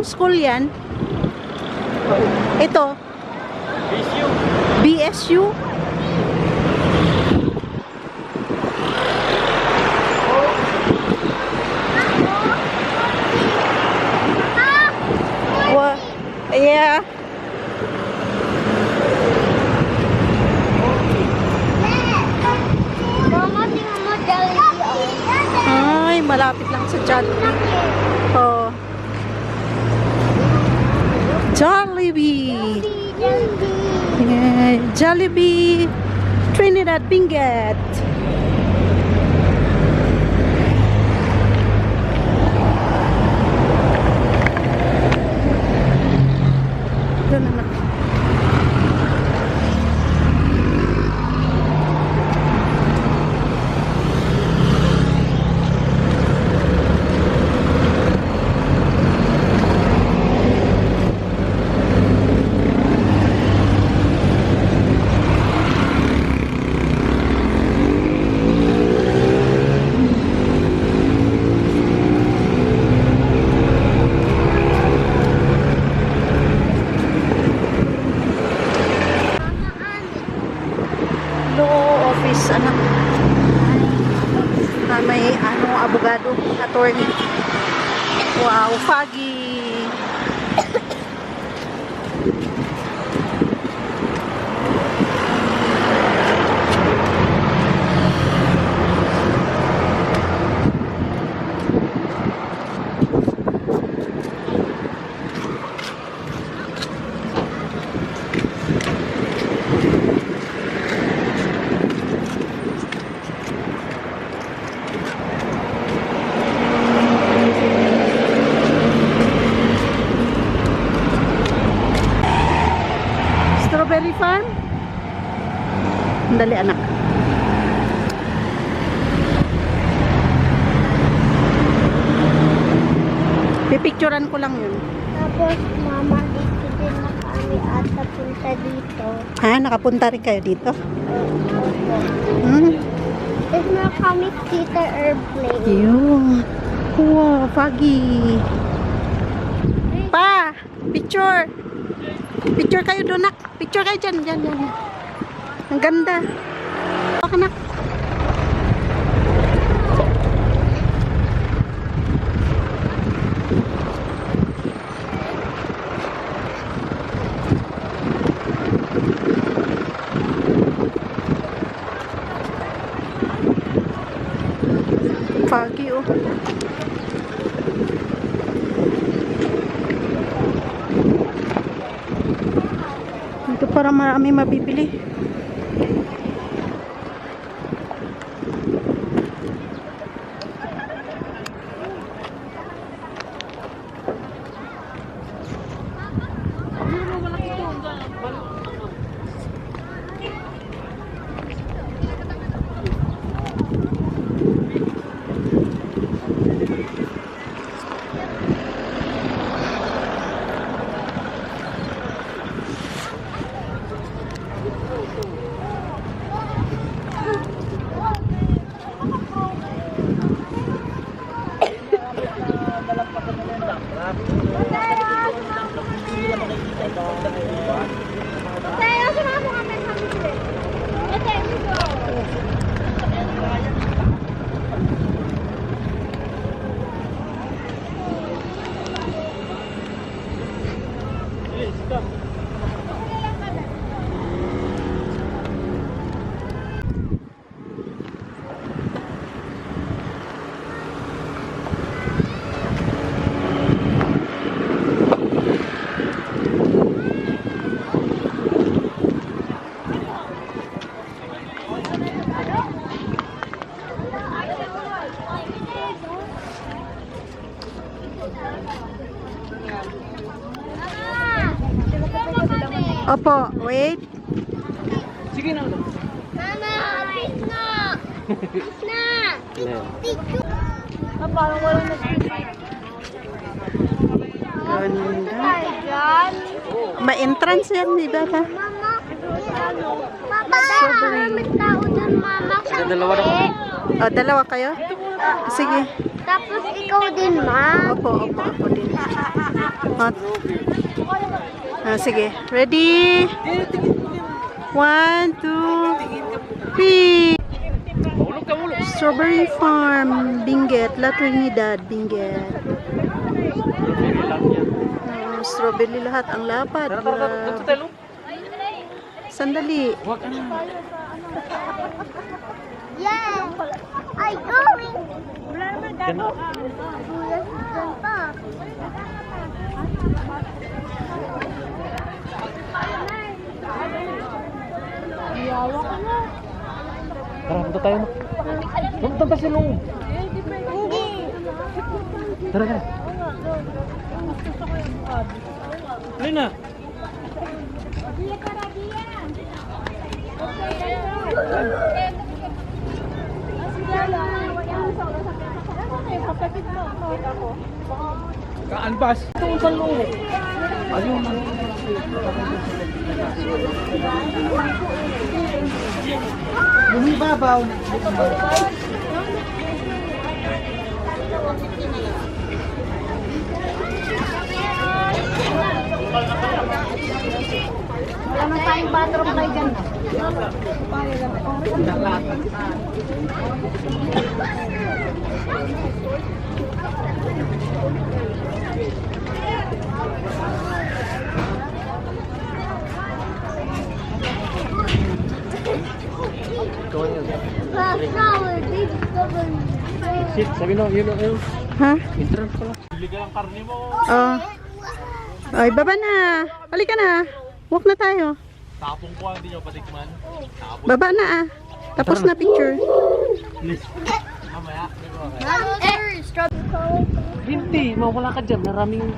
Anong school yan? Ito? BSU. BSU? What? Yeah. Mama, tingnan mo Jollibee. Ay, malapit lang sa Jollibee. Oh. Jollibee. Yeah, Jollibee. Trinidad Binget. Doon na. Law office, anak. May abogado, attorney. Wow, foggy. Strawberry farm? Dali, anak. Pipicturan ko lang yun. Tapos, mama, dito din na kami at napunta dito. Ha? Nakapunta rin kayo dito? Hmm? Tapos na kami kita airplane. Yun. Wow, foggy. Pa! Picture! Picture kayo doon, nak. Picture kayo dyan, dyan, dyan. Ang ganda. Baka, nak. Foggy, oh. Ito para marami mabibili. Tayo, sumama kami sa bibili. Ate, Opo, wait. Sige na. Mama, fish na! Fish na! Picture! Ganda. Ay, dyan. May entrance yan, di ba? Mama, Papa, maraming tao dyan, Mama. Dalawa na kami. O, dalawa kayo? Sige. Tapos ikaw din, Ma. Opo, opo, opo din. Hot. Sige. Ready? 1, 2, 3. Ulog ka, ulog. Strawberry Farm, Benguet, La Trinidad, Benguet. Strawberry lahat ang lapad. Dito tayo, Lord. Sandali. Huwag ka na. Yeah! I going! Ganun. Tara, punta tayo. Punta pa sila. Hindi! Tara, tara. Alin na? Kaanbas. Ito sa loob. Ayun. Lumibabaw. Wala man tayong bathroom kayo dyan. Shit, sabi no, yun yun. Ha? Entrance pala. Bili ka ng karne mo. Oh. Ay, baba na. Halika na. Walk na tayo. Tapong ko, hindi nyo patikman. Tapong. Baba na ah. Tapos na picture. Please. Mamaya. Strawberry. Hindi, mawala ka dyan. Maraming...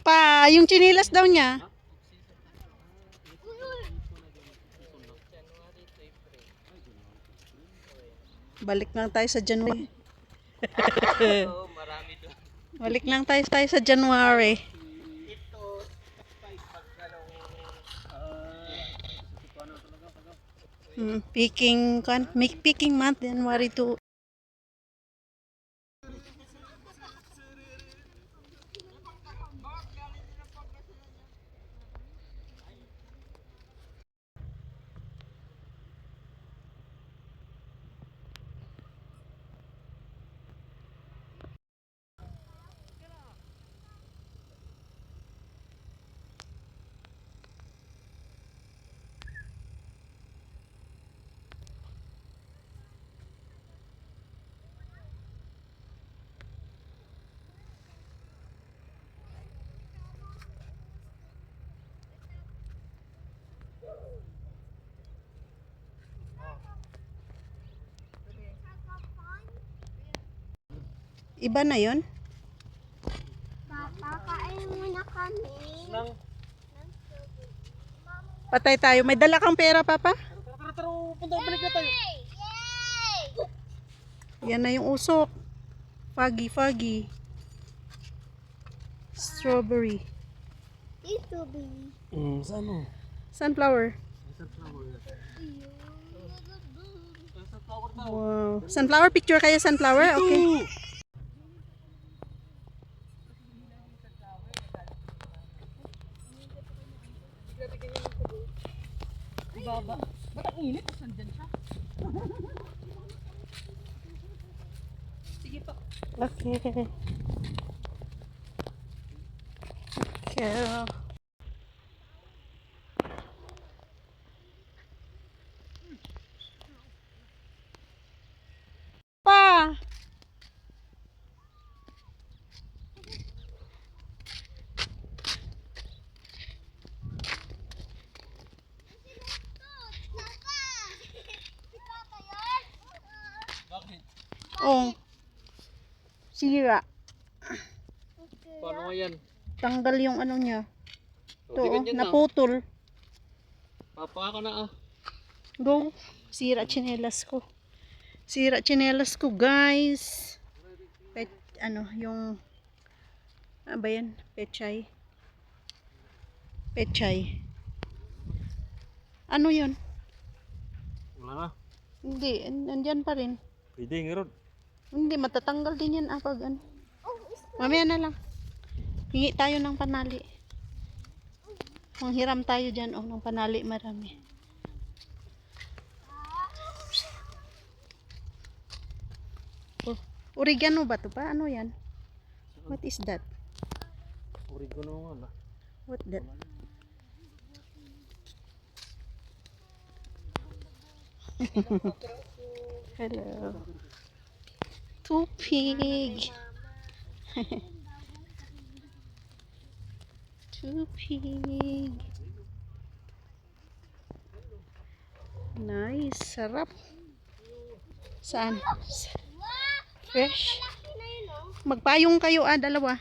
Pa, yung chinilas daw niya. Balik lang tayo sa January. Balik lang tayo sa January. Picking month, January to iba na yon. Papakain muna kami. Patay tayo. May dala kang pera, Papa? Tara, punta, balik na tayo. Yan na yung usok. Foggy. Strawberry. Ito, baby. Saan o? Sunflower. Sunflower. Wow. Sunflower, picture kayo sunflower? Okay. Baba. Ba't ang init? Sandyan siya. Sige pa. Okay. Carol. Pa! Oh. Sira. Paano nga yan? Tanggal yung ano niya. O, di ganyan na. Naputol. Papa ka na ah. Go. Sira tsinelas ko. Sira tsinelas ko, guys. Yung ano ba yan? Pechay. Pechay. Ano yun? Wala na. Hindi, nandyan pa rin. Pwede nga ron. Hindi, matatanggal din yan pag ano. Mamaya na lang. Hingi tayo ng panali. Manghiram tayo dyan, ng panali marami. Oh, oregano ba to pa? Ano yan? What is that? Oregano nga ba? What that? Hello. Tupig. Tupig. Nice. Sarap. Saan? Fresh. Magpayong kayo dalawa.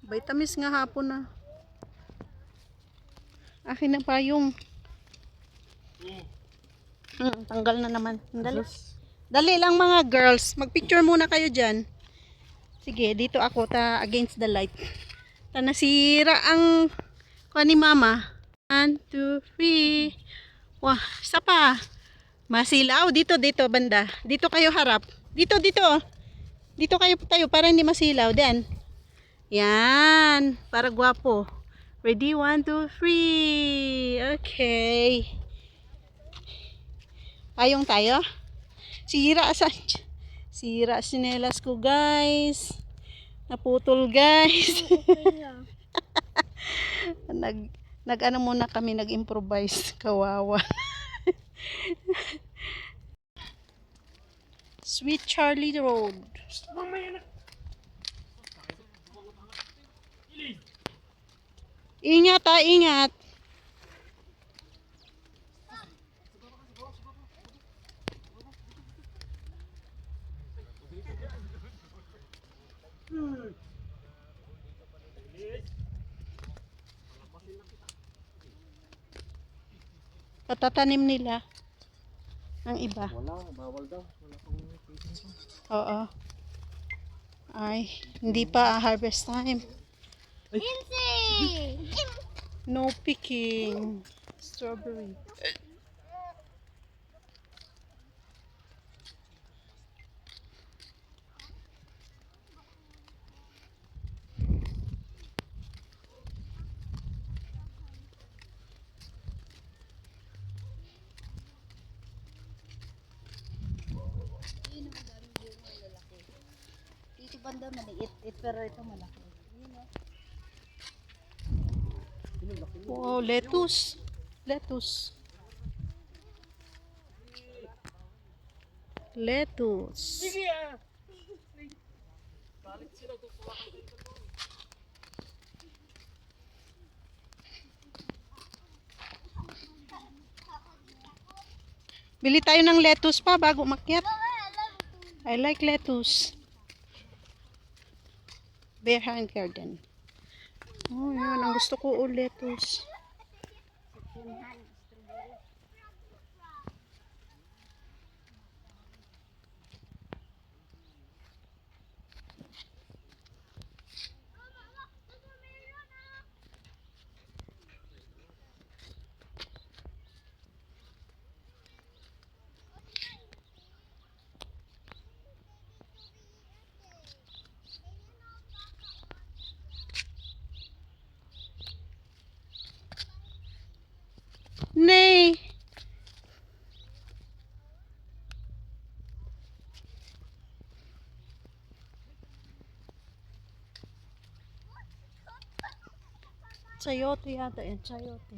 Vitamins nga hapon na. Akin na payong. Tanggal na naman. Dali. Dali lang mga girls. Magpicture muna kayo dyan. Sige, dito ako against the light. Nasira ang kuha ni mama. 1, 2, 3. Wah, isa pa. Masilaw. Dito banda. Dito kayo harap. Dito. Dito kayo tayo para hindi masilaw. Then. Yan. Para gwapo. Ready? 1, 2, 3. Okay. Ayong tayo. Sira sinelas ko, guys. Naputol, guys. Nag-ano muna kami, nag-improvise. Kawawa. Sweet Charlie Road. Ingat ingat. Patatanim nila ang iba. Wala, bawal daw. Wala pang Oo. Ay, hindi pa harvest time. No picking. Strawberry. Dito banda maliit, pero ito malaki. Oh, lettuce. Lettuce. Lettuce. Bili tayo ng lettuce pa bago makyat. I like lettuce. Behind garden. Oh, yun. Ang gusto ko lettuce. Nay. Chayote yata yan. Chayote.